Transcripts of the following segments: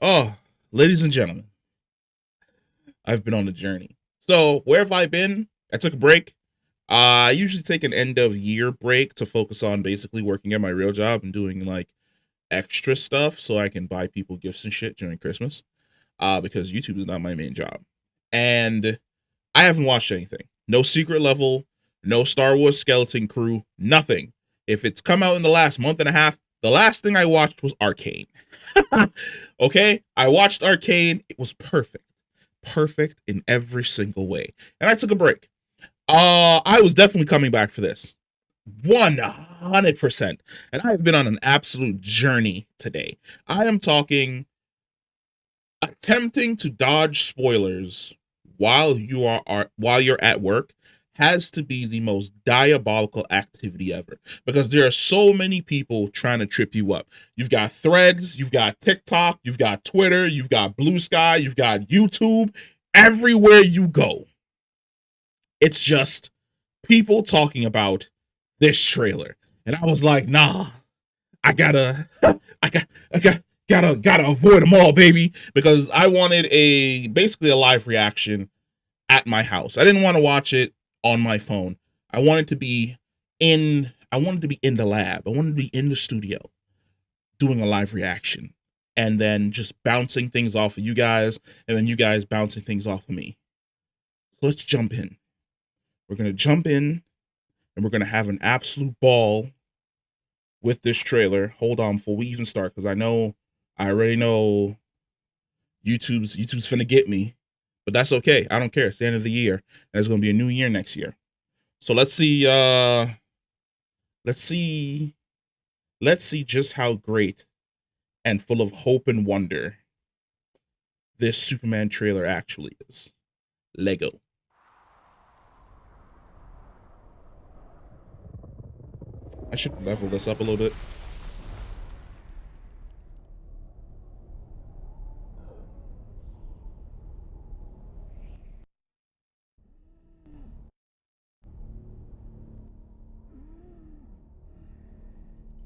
Oh, ladies and gentlemen, I've been on a journey. So, where have I been? I took a break. I usually take an end of year break to focus on basically working at my real job and doing like extra stuff so I can buy people gifts and shit during Christmas. Because YouTube is not my main job. And I haven't watched anything. No Secret Level, no Star Wars Skeleton Crew, nothing. If it's come out in the last month and a half, the last thing I watched was Arcane. Okay? I watched Arcane. It was perfect. Perfect in every single way. And I took a break. I was definitely coming back for this. 100%. And I have been on an absolute journey today. I am talking attempting to dodge spoilers while you're at work has to be the most diabolical activity ever because there are so many people trying to trip you up. You've got Threads, you've got TikTok, you've got Twitter, you've got Blue Sky, you've got YouTube. Everywhere you go, it's just people talking about this trailer. And I was like, nah, I gotta, gotta avoid them all, baby, because I wanted basically a live reaction at my house. I didn't want to watch it on my phone. I wanted to be I wanted to be in the lab. I wanted to be in the studio doing a live reaction and then just bouncing things off of you guys and then you guys bouncing things off of me. So let's jump in. We're going to jump in and we're going to have an absolute ball with this trailer. Hold on before we even start because I already know YouTube's finna get me, but that's okay. I don't care. It's the end of the year, and it's gonna be a new year next year. So let's see. Let's see. Let's see just how great and full of hope and wonder this Superman trailer actually is. Lego. I should level this up a little bit.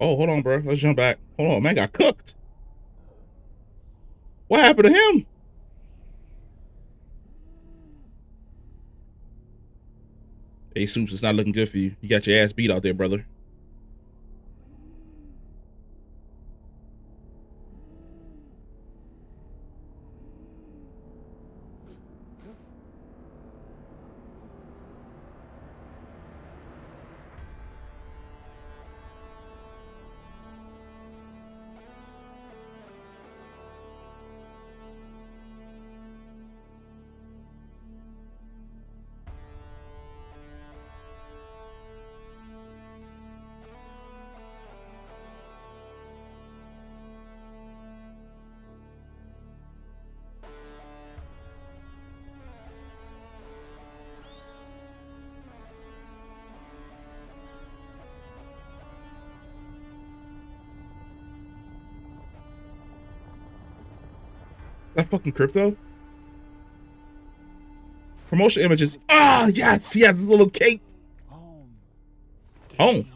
Oh, hold on, bro. Let's jump back. Hold on, man got cooked. What happened to him? Hey, Soups, it's not looking good for you. You got your ass beat out there, brother. Is that fucking crypto? Promotion images. Ah, yes, he has his little cake. Home.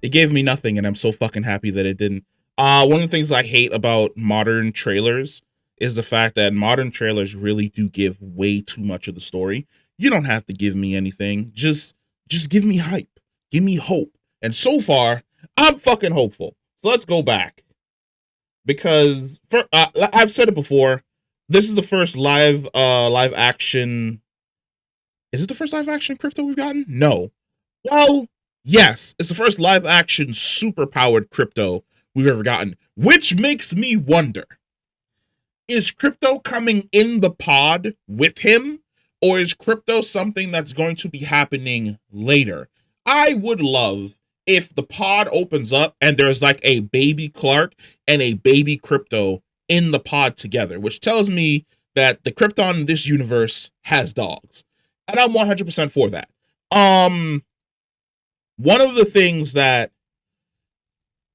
It gave me nothing, and I'm so fucking happy that it didn't. One of the things I hate about modern trailers is the fact that modern trailers really do give way too much of the story. You don't have to give me anything. Just give me hype. Give me hope. And so far, I'm fucking hopeful. So let's go back. Because I've said it before, this is the first live action. Is it the first live action crypto we've gotten? No. Well, yes, it's the first live action super powered crypto we've ever gotten, which makes me wonder, is crypto coming in the pod with him, or is crypto something that's going to be happening later? I would love if the pod opens up and there's like a baby Clark and a baby crypto in the pod together, which tells me that the Krypton in this universe has dogs. And I'm 100% for that. One of the things that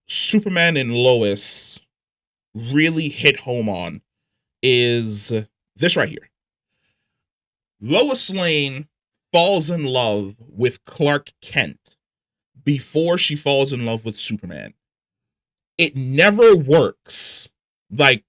Superman and Lois really hit home on is this right here. Lois Lane falls in love with Clark Kent before she falls in love with Superman. It never works like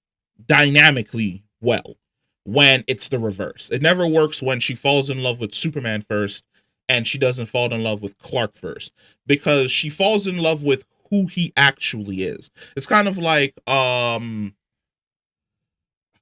dynamically well when it's the reverse. It never works when she falls in love with Superman first and she doesn't fall in love with Clark first, because she falls in love with who he actually is. It's kind of like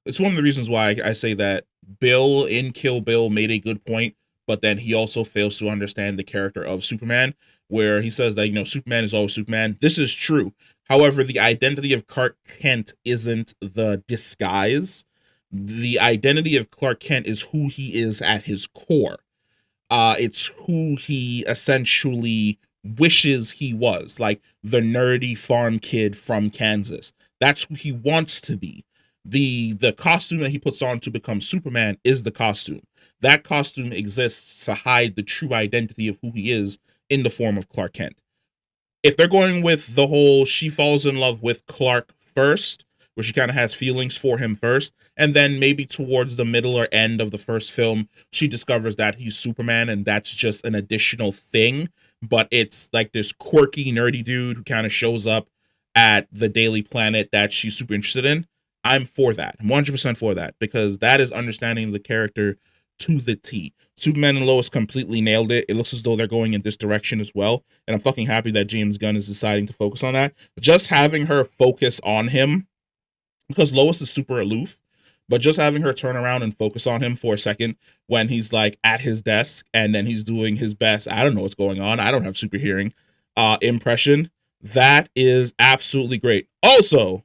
it's one of the reasons why I say that Bill in Kill Bill made a good point, but then he also fails to understand the character of Superman, where he says that, Superman is always Superman. This is true. However, the identity of Clark Kent isn't the disguise. The identity of Clark Kent is who he is at his core. It's who he essentially wishes he was, like the nerdy farm kid from Kansas. That's who he wants to be. The costume that he puts on to become Superman is the costume. That costume exists to hide the true identity of who he is in the form of Clark Kent. If they're going with the whole she falls in love with Clark first, where she kind of has feelings for him first, and then maybe towards the middle or end of the first film, she discovers that he's Superman and that's just an additional thing, but it's like this quirky, nerdy dude who kind of shows up at the Daily Planet that she's super interested in. I'm for that. I'm 100% for that, because that is understanding the character to the T. Superman and Lois completely nailed it. It looks as though they're going in this direction as well, and I'm fucking happy that James Gunn is deciding to focus on that. Just having her focus on him, because Lois is super aloof, but just having her turn around and focus on him for a second when he's like at his desk and then he's doing his best, I don't know what's going on, I don't have super hearing, impression, that is absolutely great. Also,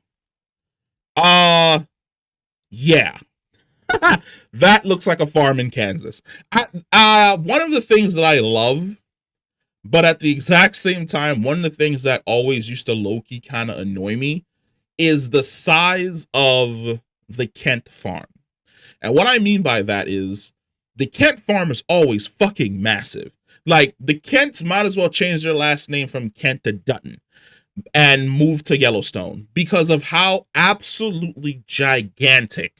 yeah. That looks like a farm in Kansas. One of the things that I love, but at the exact same time, one of the things that always used to low-key kind of annoy me is the size of the Kent farm. And what I mean by that is the Kent farm is always fucking massive. Like, the Kents might as well change their last name from Kent to Dutton and move to Yellowstone because of how absolutely gigantic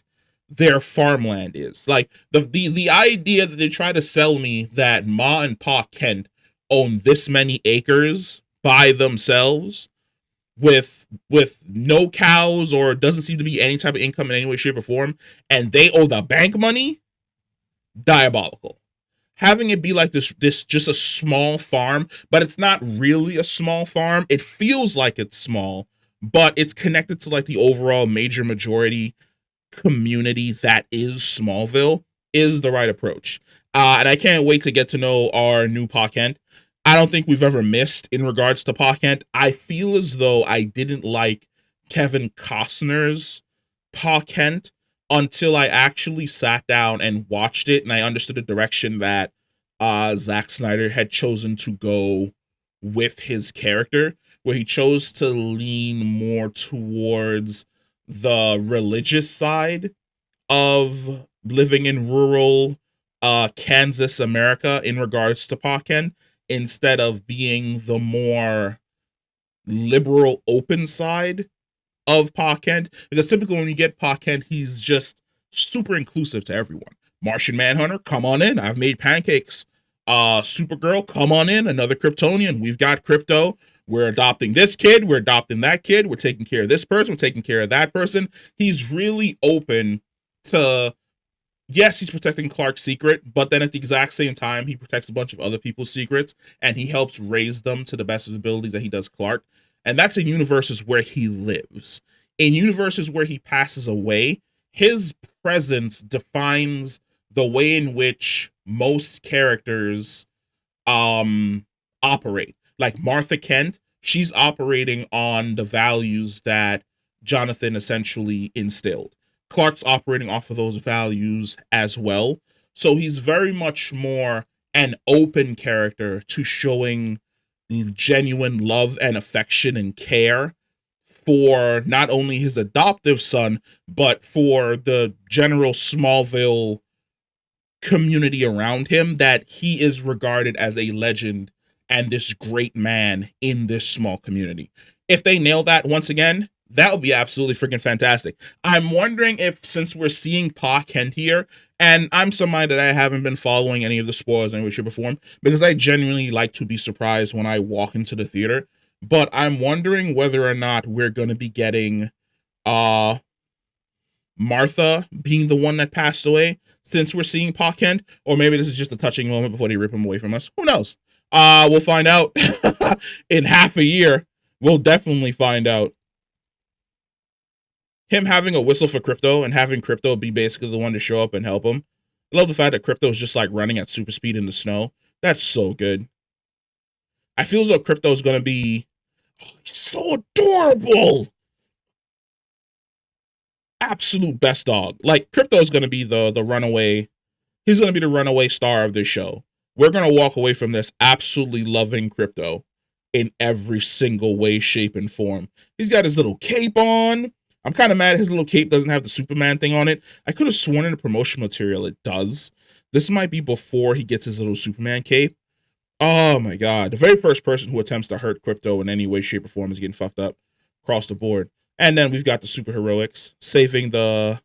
their farmland is. Like, the idea that they try to sell me that Ma and Pa Kent own this many acres by themselves with no cows or doesn't seem to be any type of income in any way, shape, or form, and they owe the bank money, diabolical. Having it be like this just a small farm, but it's not really a small farm. It feels like it's small, but it's connected to like the overall major majority community that is Smallville, is the right approach. And I can't wait to get to know our new Pa Kent. I don't think we've ever missed in regards to Pa Kent. I feel as though I didn't like Kevin Costner's Pa Kent until I actually sat down and watched it and I understood the direction that Zack Snyder had chosen to go with his character, where he chose to lean more towards the religious side of living in rural Kansas America in regards to Pa Kent, instead of being the more liberal open side of Pa Kent. Because typically when you get Pa Kent, he's just super inclusive to everyone. Martian Manhunter, come on in, I've made pancakes. Supergirl, come on in, another Kryptonian, we've got crypto, we're adopting this kid, we're adopting that kid, we're taking care of this person, we're taking care of that person. He's really open to, yes, he's protecting Clark's secret, but then at the exact same time, he protects a bunch of other people's secrets, and he helps raise them to the best of his abilities that he does Clark. And that's in universes where he lives. In universes where he passes away, his presence defines the way in which most characters operate. Like Martha Kent, she's operating on the values that Jonathan essentially instilled. Clark's operating off of those values as well. So he's very much more an open character to showing genuine love and affection and care for not only his adoptive son, but for the general Smallville community around him, that he is regarded as a legend and this great man in this small community. If they nail that once again, that would be absolutely freaking fantastic. I'm wondering if, since we're seeing Pa Kent here, and I'm somebody that I haven't been following any of the spoilers in which you perform, because I genuinely like to be surprised when I walk into the theater, but I'm wondering whether or not we're going to be getting Martha being the one that passed away, since we're seeing Pa Kent, or maybe this is just a touching moment before they rip him away from us. Who knows? We'll find out in half a year. We'll definitely find out. Him having a whistle for Crypto and having Crypto be basically the one to show up and help him. I love the fact that Crypto is just like running at super speed in the snow. That's so good. I feel as though Crypto is going to be so adorable. Absolute best dog. Like, Crypto is going to be the runaway. He's going to be the runaway star of this show. We're going to walk away from this absolutely loving Crypto in every single way, shape, and form. He's got his little cape on. I'm kind of mad his little cape doesn't have the Superman thing on it. I could have sworn in the promotion material it does. This might be before he gets his little Superman cape. Oh my god. The very first person who attempts to hurt Crypto in any way, shape, or form is getting fucked up across the board. And then we've got the superheroics saving the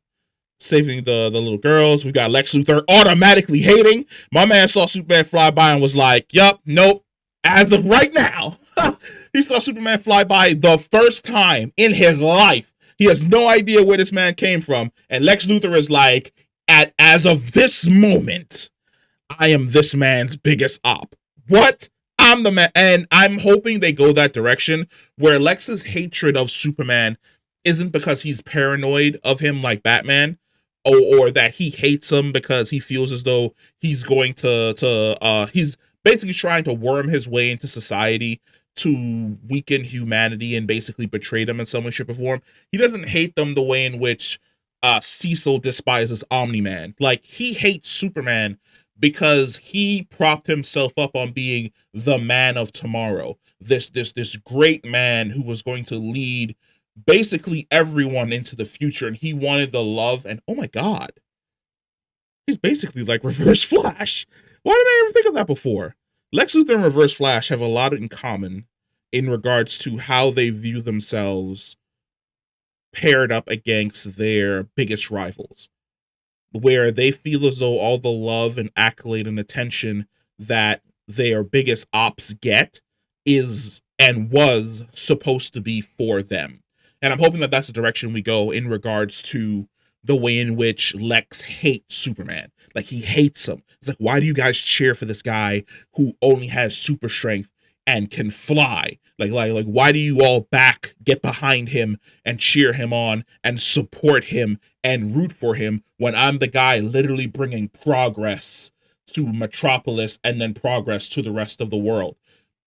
little girls. We've got Lex Luthor automatically hating. My man saw Superman fly by and was like, yup, nope. As of right now, he saw Superman fly by the first time in his life. He has no idea where this man came from. And Lex Luthor is like, as of this moment, I am this man's biggest op. What? I'm the man. And I'm hoping they go that direction, where Lex's hatred of Superman isn't because he's paranoid of him like Batman, or that he hates him because he feels as though he's going to he's basically trying to worm his way into society to weaken humanity and basically betray them in some way, shape, or form. He doesn't hate them the way in which Cecil despises Omni-Man. Like, he hates Superman because he propped himself up on being the man of tomorrow. This great man who was going to lead basically everyone into the future, and he wanted the love. And oh my god, he's basically like Reverse Flash. Why did I ever think of that before? Lex Luthor and Reverse Flash have a lot in common in regards to how they view themselves paired up against their biggest rivals, where they feel as though all the love and accolade and attention that their biggest ops get is and was supposed to be for them. And I'm hoping that that's the direction we go in regards to the way in which Lex hates Superman. Like, he hates him. It's like, why do you guys cheer for this guy who only has super strength and can fly? Like, why do you all get behind him and cheer him on and support him and root for him when I'm the guy literally bringing progress to Metropolis and then progress to the rest of the world?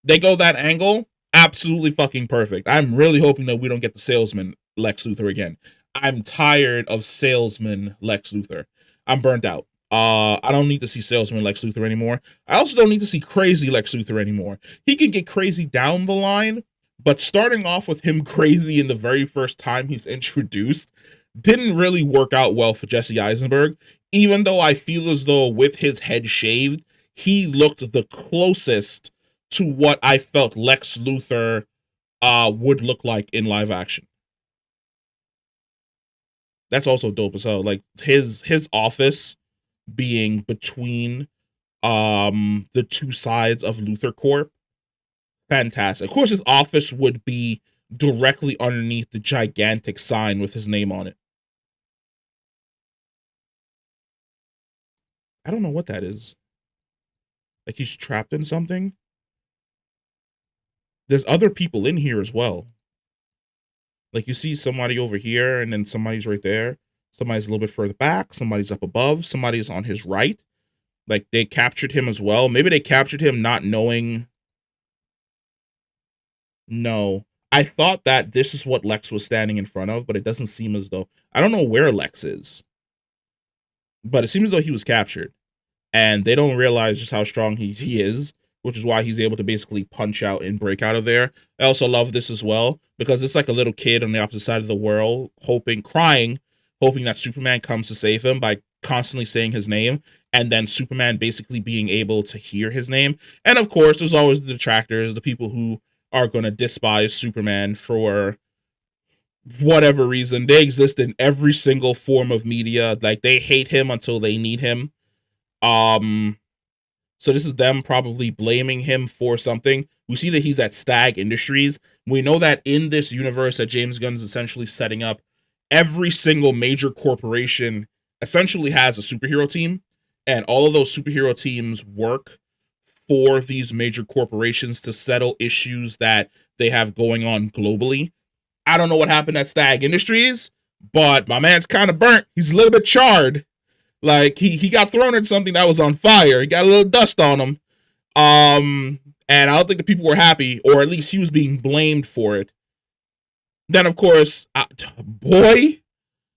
They go that angle, absolutely fucking perfect. I'm really hoping that we don't get the salesman Lex Luthor again. I'm tired of salesman Lex Luthor. I'm burnt out. I don't need to see salesman Lex Luthor anymore. I also don't need to see crazy Lex Luthor anymore. He could get crazy down the line, but starting off with him crazy in the very first time he's introduced didn't really work out well for Jesse Eisenberg, even though I feel as though with his head shaved, he looked the closest to what I felt Lex Luthor would look like in live action. That's also dope as hell. Like, his office being between the two sides of Luthor Corp. Fantastic. Of course, his office would be directly underneath the gigantic sign with his name on it. I don't know what that is. Like, he's trapped in something. There's other people in here as well. Like, you see somebody over here and then somebody's right there. Somebody's a little bit further back. Somebody's up above. Somebody's on his right. Like, they captured him as well. Maybe they captured him not knowing. No. I thought that this is what Lex was standing in front of, but it doesn't seem as though. I don't know where Lex is, but it seems as though he was captured. And they don't realize just how strong he is, which is why he's able to basically punch out and break out of there. I also love this as well, because it's like a little kid on the opposite side of the world, crying, hoping that Superman comes to save him by constantly saying his name, and then Superman basically being able to hear his name. And of course, there's always the detractors, the people who are going to despise Superman for whatever reason. They exist in every single form of media. Like, they hate him until they need him. So this is them probably blaming him for something. We see that he's at Stag Industries. We know that in this universe that James Gunn is essentially setting up, every single major corporation essentially has a superhero team, and all of those superhero teams work for these major corporations to settle issues that they have going on globally. I don't know what happened at Stag Industries, but my man's kind of burnt. He's a little bit charred. Like, he got thrown in something that was on fire. He got a little dust on him. And I don't think the people were happy, or at least he was being blamed for it. Then, of course, boy,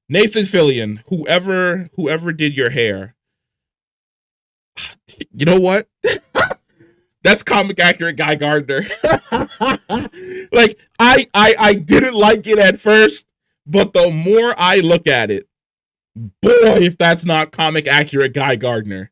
Nathan Fillion, whoever did your hair, you know what? That's comic accurate Guy Gardner. Like, I didn't like it at first, but the more I look at it, boy, if that's not comic accurate Guy Gardner.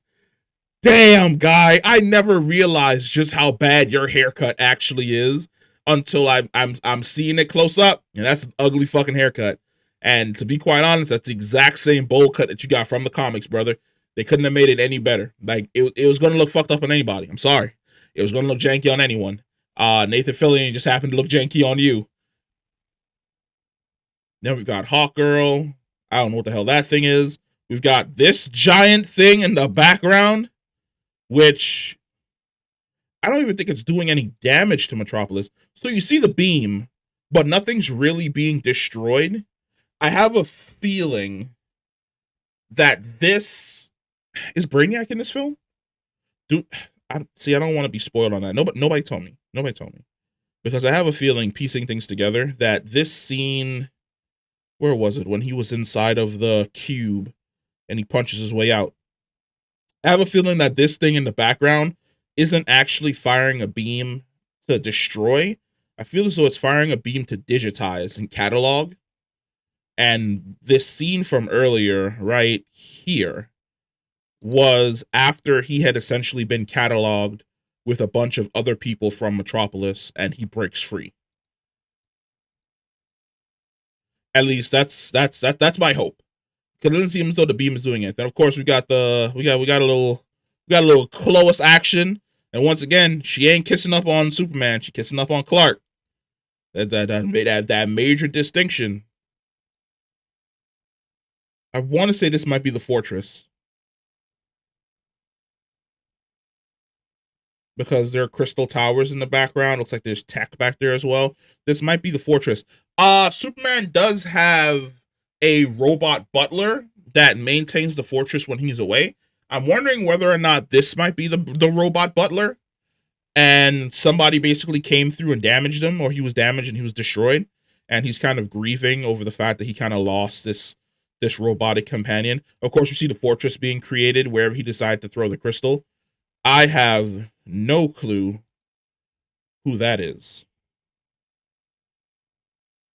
Damn, Guy, I never realized just how bad your haircut actually is until I'm seeing it close up, and that's an ugly fucking haircut. And to be quite honest, that's the exact same bowl cut that you got from the comics, brother. They couldn't have made it any better. Like, it was going to look fucked up on anybody. I'm sorry. It was going to look janky on anyone. Nathan Fillion just happened to look janky on you. Then we've got Hawkgirl. I don't know what the hell that thing is. We've got this giant thing in the background, which I don't even think it's doing any damage to Metropolis. So you see the beam, but nothing's really being destroyed. I have a feeling that this is Brainiac in this film. I don't want to be spoiled on that. Nobody told me. Because I have a feeling, piecing things together, that this scene, where was it? When he was inside of the cube and he punches his way out. I have a feeling that this thing in the background isn't actually firing a beam to destroy. I feel as though it's firing a beam to digitize and catalog. And this scene from earlier, right here, was after he had essentially been cataloged with a bunch of other people from Metropolis, and he breaks free. At least that's my hope. Because it doesn't seem as though the beam is doing it. Then of course we got a little Lois action, and once again she ain't kissing up on Superman. She kissing up on Clark. That major distinction. I want to say this might be the Fortress, because there are crystal towers in the background. Looks like there's tech back there as well. This might be the Fortress. Superman does have a robot butler that maintains the fortress when he's away. I'm wondering whether or not this might be the robot butler, and somebody basically came through and damaged him, or he was damaged and he was destroyed, and he's kind of grieving over the fact that he kind of lost this robotic companion. Of course, we see the fortress being created wherever he decided to throw the crystal. I have no clue who that is.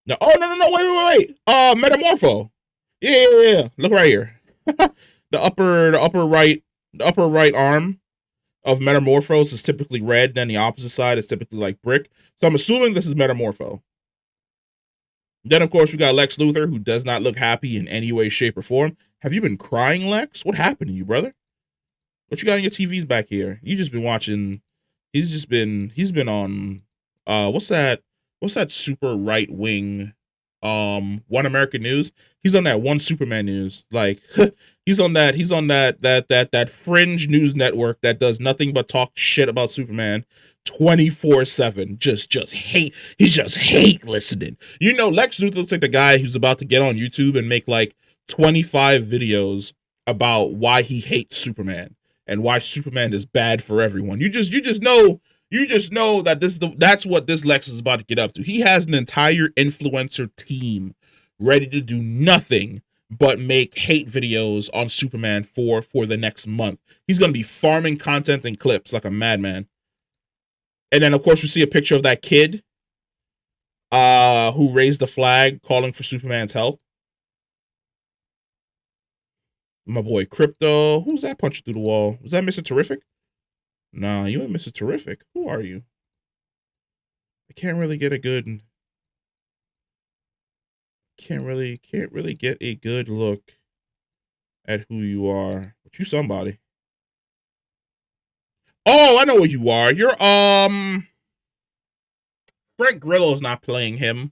No, no, wait. Metamorpho. Yeah. Look right here. the upper right arm of Metamorphos is typically red, then the opposite side is typically like brick. So I'm assuming this is Metamorpho. Then, of course, we got Lex Luthor, who does not look happy in any way, shape, or form. Have you been crying, Lex? What happened to you, brother? What you got on your TVs back here? You just been watching. He's been on. What's that super right wing? One American News. He's on that One Superman News. Like he's on that fringe news network that does nothing but talk shit about Superman 24/7. Just hate. He just hate listening. You know, Lex Luthor looks like the guy who's about to get on YouTube and make like 25 videos about why he hates Superman and why Superman is bad for everyone. You just know that that's what this Lex is about to get up to. He has an entire influencer team ready to do nothing but make hate videos on Superman for the next month. He's going to be farming content and clips like a madman. And then, of course, we see a picture of that kid who raised the flag calling for Superman's help. My boy Crypto. Who's that punching through the wall? Was that Mr. Terrific? Nah, you ain't Mr. Terrific. Who are you? I can't really get a good look at who you are. But you somebody. Oh, I know what you are. You're Frank Grillo's not playing him,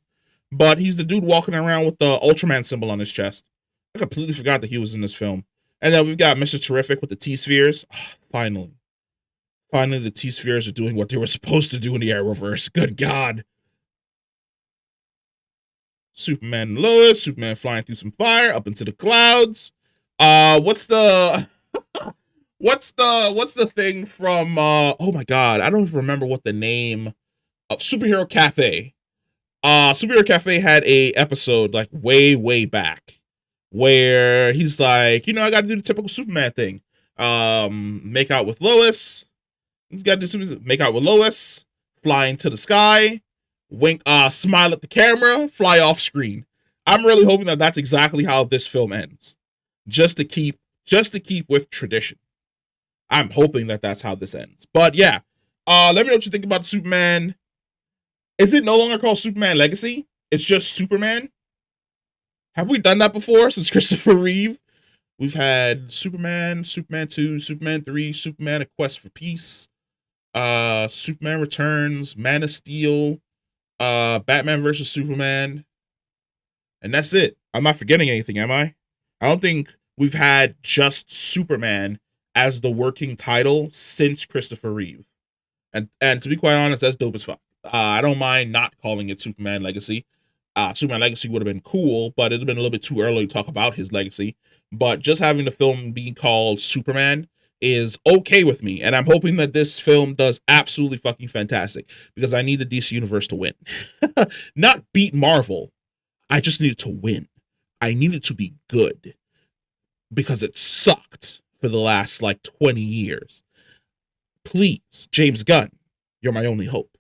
but he's the dude walking around with the Ultraman symbol on his chest. I completely forgot that he was in this film. And then we've got Mr. Terrific with the T-Spheres. Oh, finally, the T-Spheres are doing what they were supposed to do in the Arrowverse. Good God. Superman and Lois. Superman flying through some fire up into the clouds. What's the thing from oh my God, I don't even remember what the name of Superhero Cafe. Superhero Cafe had a episode like way back where he's like, I got to do the typical Superman thing. Make out with Lois. He's got to do make out with Lois, fly into the sky, wink, smile at the camera, fly off screen. I'm really hoping that that's exactly how this film ends, just to keep with tradition. I'm hoping that that's how this ends. But yeah, let me know what you think about Superman. Is it no longer called Superman Legacy? It's just Superman? Have we done that before since Christopher Reeve? We've had Superman, Superman 2, Superman 3, Superman A Quest for Peace, Superman Returns, Man of Steel, Batman vs. Superman, and that's it. I'm not forgetting anything, am I? I don't think we've had just Superman as the working title since Christopher Reeve. And to be quite honest, that's dope as fuck. I don't mind not calling it Superman Legacy. Superman Legacy would have been cool, but it'd have been a little bit too early to talk about his legacy. But just having the film be called Superman is okay with me. And I'm hoping that this film does absolutely fucking fantastic, because I need the DC Universe to win. Not beat Marvel. I just need it to win. I need it to be good, because it sucked for the last 20 years. Please, James Gunn, you're my only hope.